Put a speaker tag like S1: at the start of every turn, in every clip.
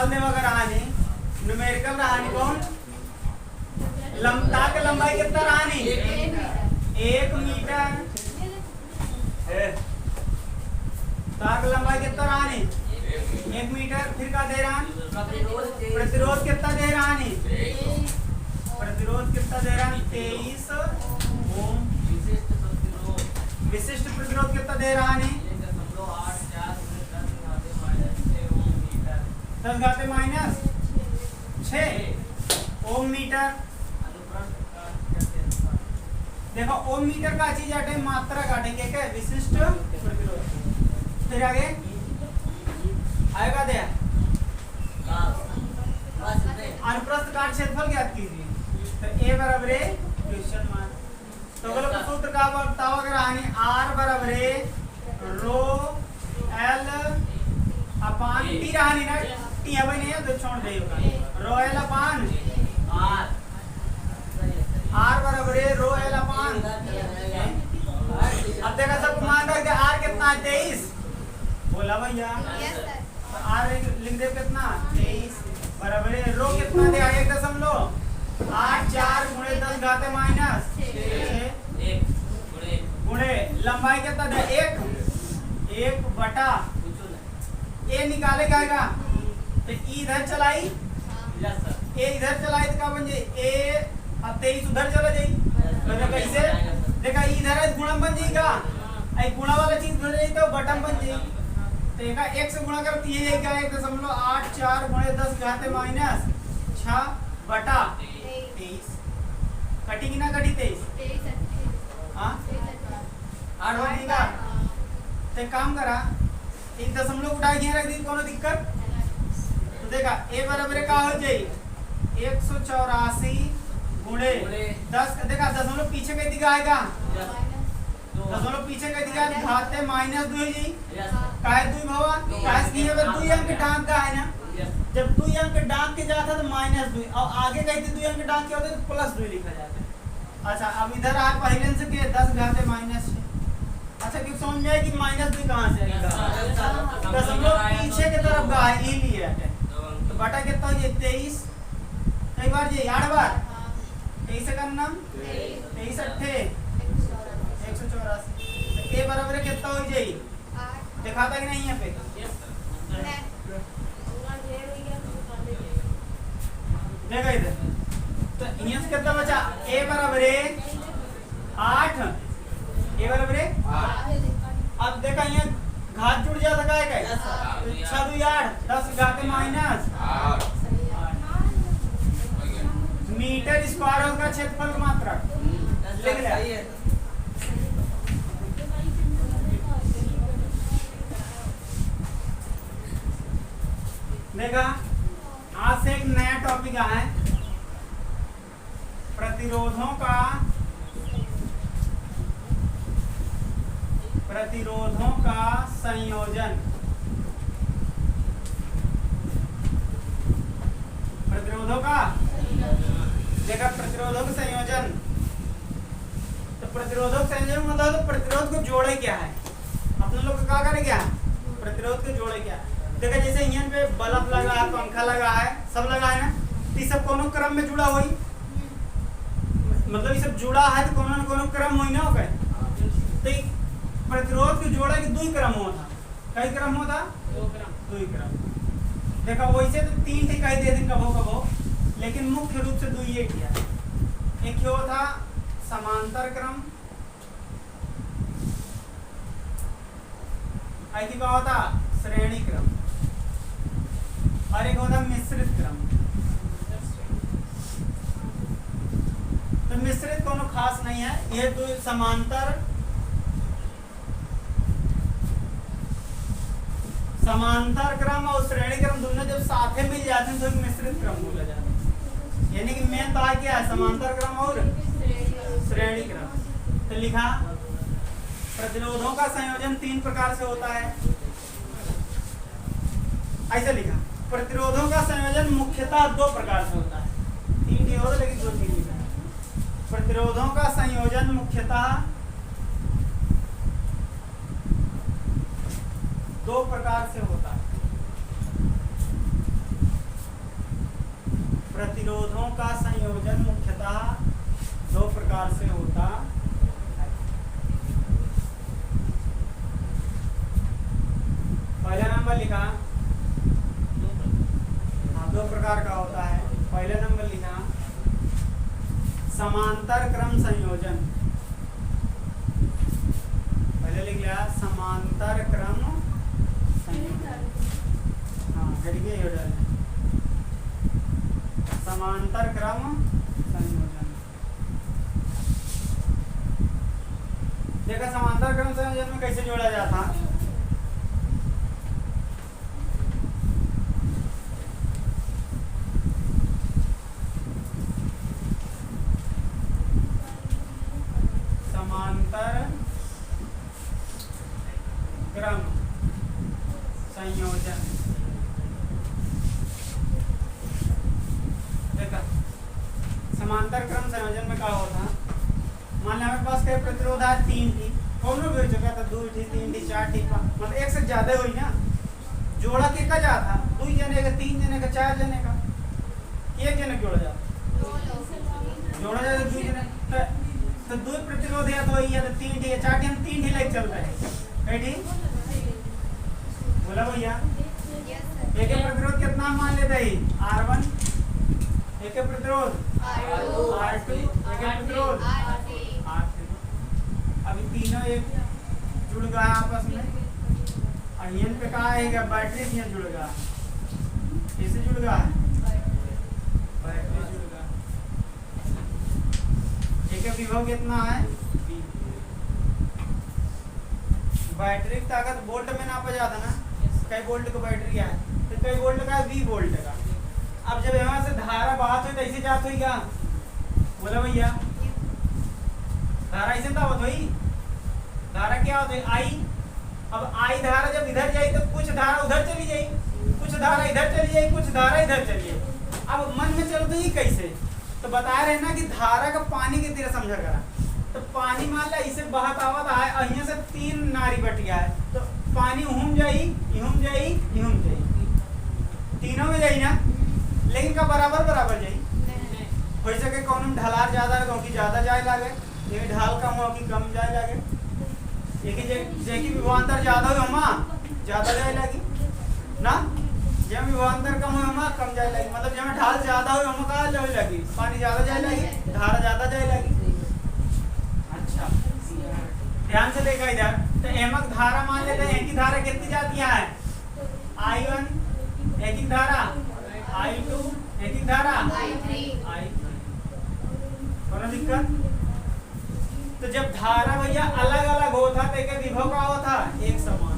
S1: देवा का रहानी न्यूमेरिकल रहानी कौन ताक लंबाई कितना रहानी 1 मीटर ताक लंबाई कितना रहानी 1 मीटर। फिर का दे रहा प्रतिरोध कितना दे रहा प्रतिरोध कितना दे रहा 23 ओम। विशिष्ट प्रतिरोध कितना दे रहा 10⁻⁶ ओम मीटर। देखो ओम मीटर का चीज आटे मात्रा काटेंगे क्या विशिष्ट प्रतिरोध। फिर आगे आएगा दे अनुप्रस्थ काट क्षेत्रफल ज्ञात कीजिए। तो ए बराबर है क्वेश्चन मार्क। तो बोलो सूत्र का बताओ अगर आनी R बराबर है रो L अपान टी रहानी ना टी अब नहीं है तो छोड़ दे रो L अपान R बराबर है रो L अपान। अब देखा सब मान रख दे R कितना 23 बोला भैया R लिख दे कितना 23 बराबर है रो कितना दे 1.84 गुणे 10⁻⁻6 गुणे लंबाई कितना दे 1 बटा ए निकाले जाएगा तो इधर चलाई ए इधर चलाई तो क्या बन जाए ए अब 23 उधर चला जाए तो कैसे देखा इधर है गुणन बन जाएगा आई गुणा वाला चीज उधर जाए तो बटन बन जाए तो एक 1 से गुणा करती है क्या 1.84 गुणे 10⁻⁻6 बटा 23 कटी की ना कटी 23 हाँ 8 बनेगा। तो काम करा 1 दशमलव उठा के रख दी कोनो दिक्कत। तो देखा ए बराबर का हो जाए 184 गुणे 10 देखा दशमलव पीछे कह दिखा आएगा दशमलव पीछे कह दिखा घाते -2 हो जाई काहे 2 भवा काहे की है 2 अंक डांक का है ना जब 2 अंक डांक के जाता तो -2 और आगे कहते 2 अंक डांक के होते तो +2 लिखा जाता। अच्छा अब इधर आ पहले से के 10⁻⁻6 अच्छा कि समझ में आए कि -2 कहां से आएगा दशमलव पीछे की तरफ का है ये लिया है तो बटा कितना हो जाए 23 कई बार ये 8 बार 23 से करना 23 8 184 ए बराबर कितना हो जाए दिखाता कि नहीं यहाँ पे देखा इधर तो यहाँ से कितना बचा ए बराबर 8 ए बराबर 8 अब देखा यहाँ घात जुड़ जाता क्या है 6 2 8 10⁻⁻8 मीटर स्क्वायर होगा क्षेत्रफल की मात्रा लिख ले। देखा आज से एक नया टॉपिक आया है प्रतिरोधों का संयोजन। प्रतिरोधों का देखा प्रतिरोधों का संयोजन तो प्रतिरोधों का संयोजन मतलब तो प्रतिरोध को जोड़े क्या है अपने लोग क्या करे क्या प्रतिरोध को जोड़े क्या देखा जैसे इंजन पे बल्ब लगा है पंखा लगा है सब लगा है ना तो सब कोनो क्रम में जुड़ा हुई मतलब ये सब जुड़ा है तो कोनो न कोनो क्रम हुई ना होगा तो प्रतिरोध को जोड़ा कि 2 क्रम होता कई क्रम होता 2 क्रम देखा वैसे तो 3 थे कह दे कबो लेकिन मुख्य रूप से 2 ये किया एक क्यों था समांतर क्रम आई क्या होता श्रेणी क्रम और एक होता मिश्रित क्रम। तो मिश्रित कोनो खास नहीं है ये 2 समांतर क्रम और श्रेणी क्रम दोनों जब साथ में मिल जाते हैं तो मिश्रित क्रम बोला जाता है यानी कि मेन बात क्या है समांतर क्रम और श्रेणी क्रम। तो लिखा प्रतिरोधों का संयोजन 3 प्रकार से होता है ऐसे लिखा प्रतिरोधों का संयोजन मुख्यतः 2 प्रकार से होता है 3 नहीं होता लेकिन 2 चीज लिखा है। प्रतिरोधों का संयोजन मुख्यतः 2 प्रकार से होता है प्रतिरोधों का संयोजन मुख्यतः दो प्रकार से होता है। पहला नंबर लिखा, हाँ, दो प्रकार का होता है। पहले नंबर लिखा समांतर क्रम संयोजन, पहले लिख लिया समांतर क्रम संयोजन, हाँ समांतर क्रम संयोजन। देखा समांतर क्रम संयोजन में कैसे जोड़ा जाता। समांतर क्रम संयोजन, देखा समांतर क्रम संयोजन में क्या होता। मान लिया हमारे पास कई प्रतिरोध है, 3 थी, कौन भी हो चुका था, 2 थी, 3 थी, 4 थी, मतलब एक से ज्यादा हुई ना। जोड़ा कितना जाता, 2 जने का, 3 जने का, 4 जने का, एक जने जोड़ा जाता, जोड़ा जाता 2 जने, तो 2 प्रतिरोध है, तो ये 3 थी, 4 थी, हम 3 थी लाइक चल रहे हैं, ठीक बोला भैया। एक प्रतिरोध कितना मान लेते हैं, R1, एक प्रतिरोध R2, एक प्रतिरोध R3। अभी तीनों एक जुड़ गया आपस में, और इन पे कहा है बैटरी यहाँ जुड़ गया, कैसे जुड़ गया, बैटरी जुड़ गया। एक विभव कितना है, बैटरी की ताकत वोल्ट में नापा जाता ना, कई वोल्ट का बैटरी है, तो कई वोल्ट का, 20 वोल्ट का। अब जब यहाँ से धारा बात हुई तो ऐसे जात हुई क्या, बोला भैया, धारा ऐसे दावत हुई, धारा क्या होती है, आई। अब आई धारा जब इधर जाई तो कुछ धारा उधर चली जाई, कुछ धारा इधर चली जाई, कुछ धारा इधर चली जाई। अब मन में चलते ही कैसे, तो बता रहे ना कि धारा का पानी की तरह समझा करा। तो पानी मान ला इसे बहत आवत है, यहाँ से 3 नारी बटिया है, तो पानी उहुम जाई, इहुम जाई, इहुम जाई, तीनों में जाई ना, लेकिन का बराबर बराबर जाई। हो सके कौन में ढलार ज्यादा है तो ज्यादा जाए लागे, ये ढाल कम हो कि कम जाए लागे, जेकी विभवांतर ज्यादा हो हमा ज्यादा जाए लगी ना, जब विभवांतर कम हो हमा कम जाए लगी, मतलब जब ढाल ज्यादा हो हमा का जाए लगी, पानी ज्यादा जाए लगी, धारा ज्यादा जाए लगी। अच्छा ध्यान से देखा इधर, तो एमक धारा मान लेते हैं, एक ही धारा कितनी जाती है, I1 एक ही धारा, I2 एक ही धारा, I3 कोई दिक्कत। तो जब धारा भैया अलग अलग होता तो एक विभव का होता एक समान।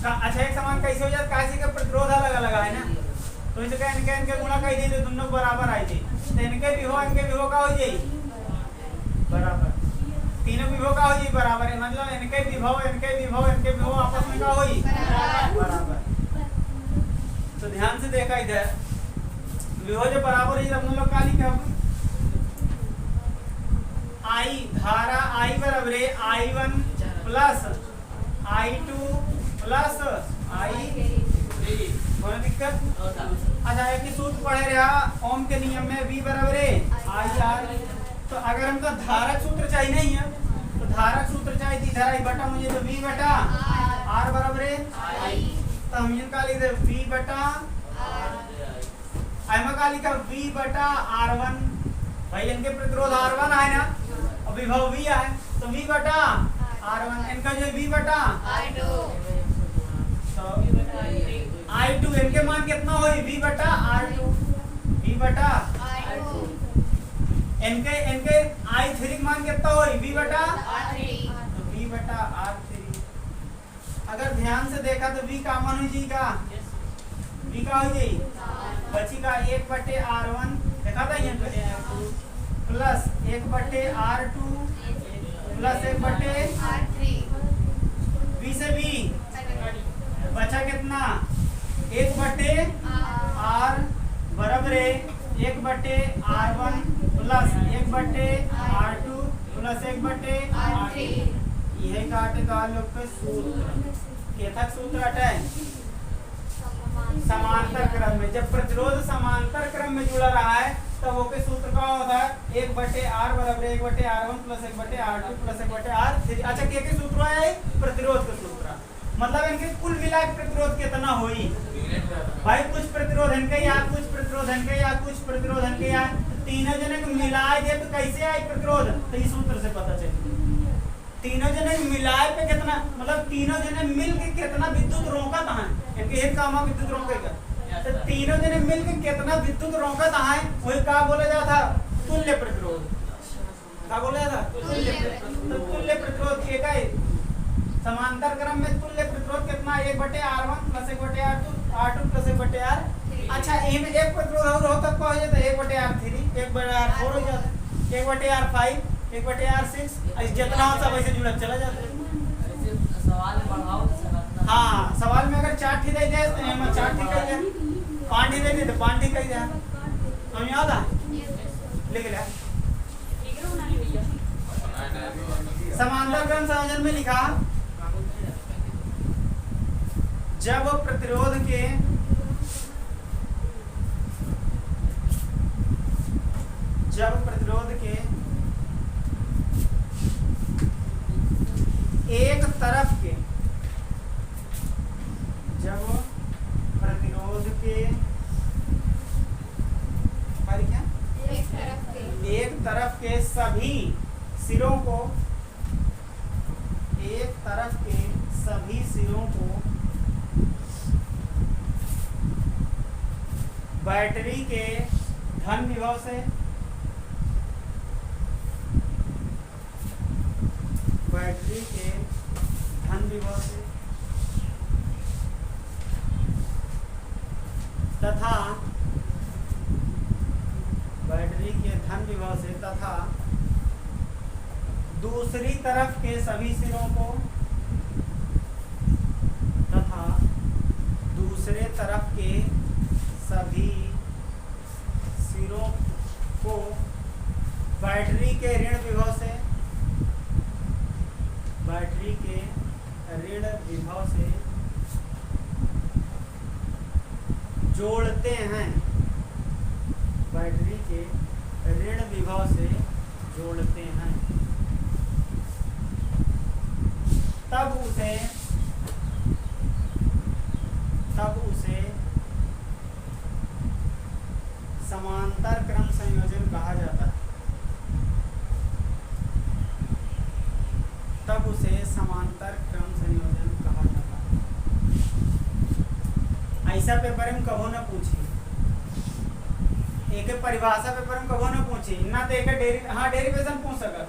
S1: अच्छा एक समान कैसे हो जाता, कैसे का प्रतिरोध अलग अलग है ना, तो इसे कह इनके गुणा कर दी तो दोनों बराबर आई थी, तो इनके विभव का हो जाए बराबर, तीनों विभव का हो जाए बराबर है, मतलब इनके विभव आपस में का हो बराबर। तो ध्यान से देखा इधर, विभव जो बराबर है हम लोग का लिखा, आई धारा I बराबर है I1 plus I2 plus I3, कोई दिक्कत। अच्छा एक सूत्र पढ़े रहा ओम के नियम में, V बराबर है IR। तो अगर हमको धारक सूत्र चाहिए नहीं है, तो धारक सूत्र चाहिए थी धारा बटा मुझे, तो V बटा R बराबर है I, तो हम इनका लिख दे V बटा I का लिखा V बटा R1, भाई इनके प्रतिरोध R1 है ना, और विभव V है, तो V बटा R1, इनका जो V बटा I2, तो I2 इनके मान कितना होई, V बटा R2, V बटा I2, इनके I3 मान कितना होई, V बटा R3, तो V बटा R3। अगर ध्यान से देखा तो V का मान हो जाएगा, V का हो जाएगा बची का 1 बटे R1 देखा था ये प्लस 1 बटे R2 प्लस 1 बटे R3, V से V बचा कितना, 1 बटे R बराबर है 1 बटे R1 प्लस 1 बटे R2 प्लस 1 बटे R3। यह काटे का लोग पे सूत्र केथक सूत्र हटे समांतर क्रम में। जब प्रतिरोध समांतर क्रम में जुड़ा रहा है तब वो के सूत्र का होता है 1/r बराबर 1/r1 plus 1/r2 plus 1/r3। अच्छा के सूत्र है प्रतिरोध का सूत्र, मतलब इनके कुल मिला के प्रतिरोध कितना होई भाई। कुछ प्रतिरोध इनके यहाँ, कुछ प्रतिरोध इनके यहाँ, कुछ प्रतिरोध इनके यहाँ, तीनों जने को मिलाए दे तो कैसे आई प्रतिरोध, तो इस सूत्र से पता चले। तीनों जने मिलाए पे कितना, मतलब तीनों जने मिल के कितना विद्युत रोकत है, इनके एक काम विद्युत रोकेगा, तो तीनों जने मिल के कितना विद्युत रोकत है वही का बोला जाता तुल्य प्रतिरोध। क्या बोला जाता तुल्य प्रतिरोध। तो तुल्य प्रतिरोध के का समांतर क्रम में तुल्य प्रतिरोध कितना 1/r1 plus 1/r2 r2 plus 1/r। अच्छा इनमें एक प्रतिरोध और होता हो जाता 1/r3 1/r4 हो जाता 1/r5 1/r6 जितना हो सब ऐसे जुड़ा चला जाता है।
S2: सवाल बढ़ाओ सकता।
S1: हाँ सवाल में अगर 4 ठीक दे तो हम 4 ठीक कर दे, 5 ठीक दे तो 5 ठीक कर दे। समझ आ रहा लिख ले। समांतर क्रम संयोजन में लिखा जब प्रतिरोध के एक तरफ के एक तरफ के सभी सिरों को बैटरी के धन विभव से तथा दूसरी तरफ के सभी सिरों को दूसरे तरफ के सभी सिरों को बैटरी के ऋण विभव से जोड़ते हैं। बैटरी के ऋण विभव से जोड़ते हैं तब उसे समांतर क्रम संयोजन कहा जाता है। ऐसा पेपर में कबो न पूछी, एक परिभाषा पेपर में कबो न पूछी ना, तो एक डेरिवेशन पूछ सकता,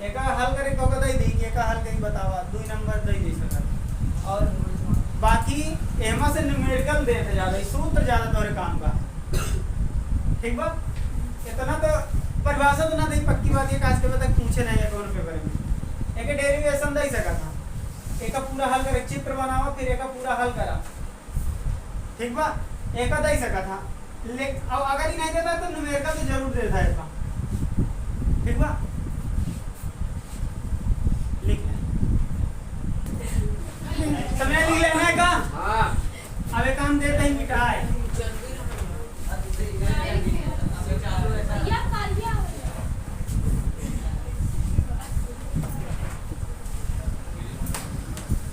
S1: एक हल करे तो दे दी, एक हल कहीं बतावा 2 नंबर दे दे सकता, और बाकी एमा से न्यूमेरिकल देते ज्यादा, सूत्र ज्यादा तोरे काम का। ठीक बा, इतना तो परिभाषा तो ना दे, पक्की बात ये काश के तक पूछे नहीं है कौन पेपर में। एक डेरिवेशन दे सका था, एक पूरा हल करे, चित्र बनावा फिर एक पूरा हल करा। ठीक बा, एक दे सका था, लेकिन अब अगर ही नहीं देता तो न्यूमेरिकल तो जरूर देता है। ठीक बा, लिख ले, समय लिख लेना है का? हाँ। अब एक काम देते ही मिटाए।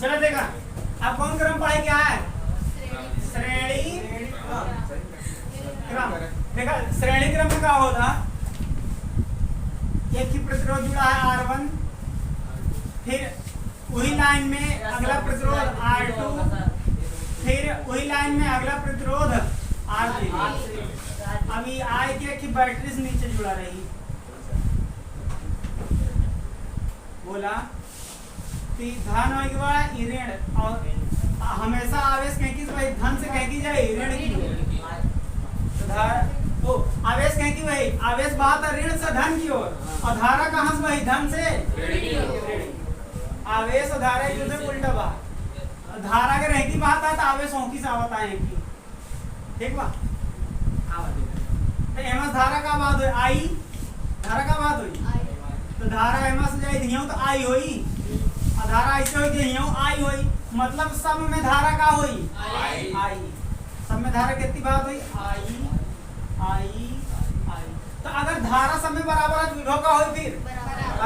S1: चलो देखा, अब कौन क्रम पाई क्या है? श्रेणी क्रम। देखा श्रेणी क्रम में क्या होता, एक ही प्रतिरोध जुड़ा है R1, फिर वही लाइन में अगला प्रतिरोध R2, फिर वही लाइन में अगला प्रतिरोध R3। अभी आए के कि बैटरी से नीचे जुड़ा रही, बोला धन हो गया ऋण, और हमेशा आवेश कह की भाई धन से कह की जाए ऋण की ओर, आवेश कह की भाई आवेश बात है ऋण से धन की ओर, और धारा कहां से भाई धन से ऋण की ओर। आवेश और धारा एक दूसरे उल्टा बात, धारा के रह की बात है तो आवेश होंकी से आवत आए की। ठीक बा, तो एमस धारा का बात हुई आई, धारा का बात हुई तो धारा एमस जाए धियो तो आई होई, धारा ऐसे हो गई आई होई, मतलब सब में धारा का होई आई। सब में धारा कितनी बात हुई आई आई आई। तो अगर धारा सब में बराबर है विभव का हो फिर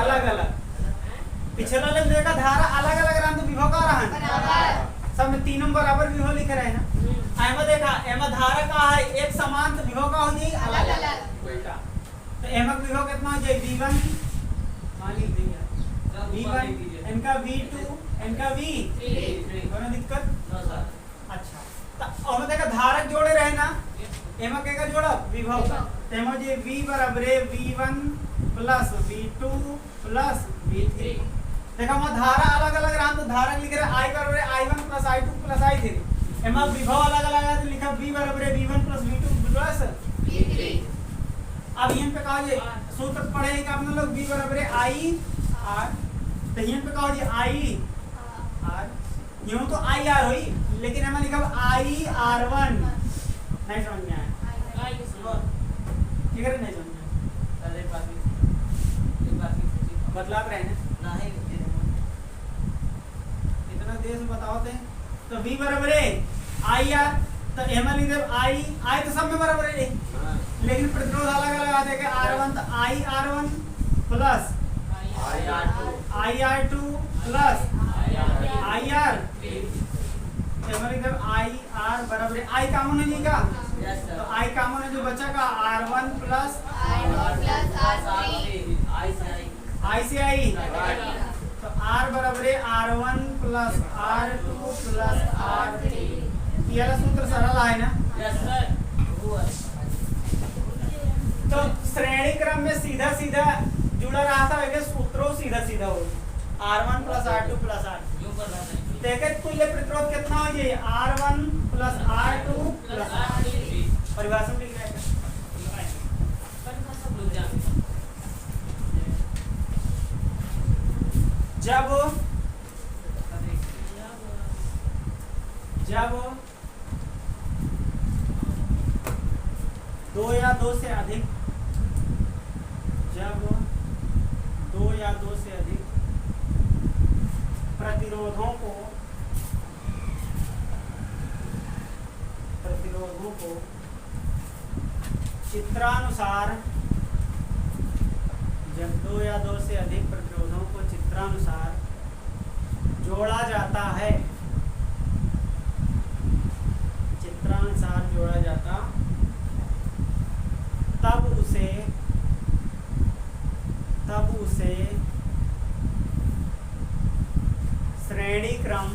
S1: अलग अलग। पिछला वाले में देखा धारा अलग अलग रहा तो विभव का रहा सब में तीनों बराबर विभव लिख रहे हैं ना। एमा देखा एमा धारा का है एक समान तो विभव का हो जाए अलग अलग। तो एमा विभव कितना हो जाए v1 मान लिख दिया v1 इनका v2 इनका v3 कोई दिक्कत। अच्छा तो और देखा धारक जोड़े रहे ना एमा के का जोड़ा विभव का तो एमा जे v बराबर है v1 plus v2 plus v3। देखा वहां धारा अलग अलग रहा तो धारक लिख रहे i बराबर है i1 plus i2 plus i3। एमा विभव अलग अलग है तो लिखा v बराबर है v1 plus v2 plus v3। अब यहां पे कहा जे सूत्र पढ़ेगा अपने लोग v बराबर है i r तो यहां पे कहा जे i r यूं तो i r हुई लेकिन हमें लिखा i r1 नहीं समझ में आया ठीक है नहीं समझ में
S2: अरे बाकी
S1: बदलाव रहे ना
S2: नहीं
S1: इतना देर से बताओ थे। तो v बराबर है i r तो एमा लिख दे i तो सब में बराबर है लेकिन प्रतिरोध अलग अलग आ जाएगा r1 तो i r1 plus i r2 plus i r एमा लिख दे i r बराबर है i कॉमन है जी का तो i कॉमन है जो बचा का r1 प्लस i से i तो r बराबर है r1 plus r2 plus r3। ये वाला सूत्र सरल है ना। तो श्रेणी क्रम में सीधा सीधा जुड़ा रहा था वैसे सूत्रों सीधा सीधा हो r1 plus r2 plus r3। देखिए कुल प्रतिरोध कितना हो जाए r1 plus r2 plus r3 परिभाषा में लिख रहे हैं जब दो या दो से अधिक प्रतिरोधों को चित्रानुसार जब दो या दो से अधिक प्रतिरोधों को चित्रानुसार जोड़ा जाता है तब उसे श्रेणी क्रम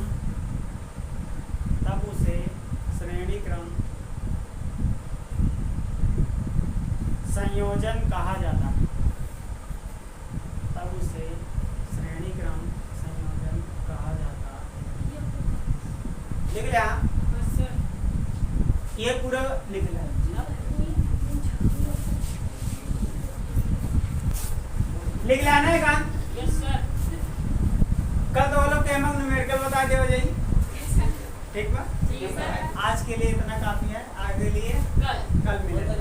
S1: संयोजन कहा जाता है। तब उसे श्रेणी क्रम संयोजन कहा जाता है। लिख लिया ये पूरा लिख लिया लिख लिया ना का कल तो वो लोग टेमक न्यूमेरिकल बता दे हो जाएगी ठीक बा। आज के लिए इतना काफी है आगे लिए कल मिलेगा।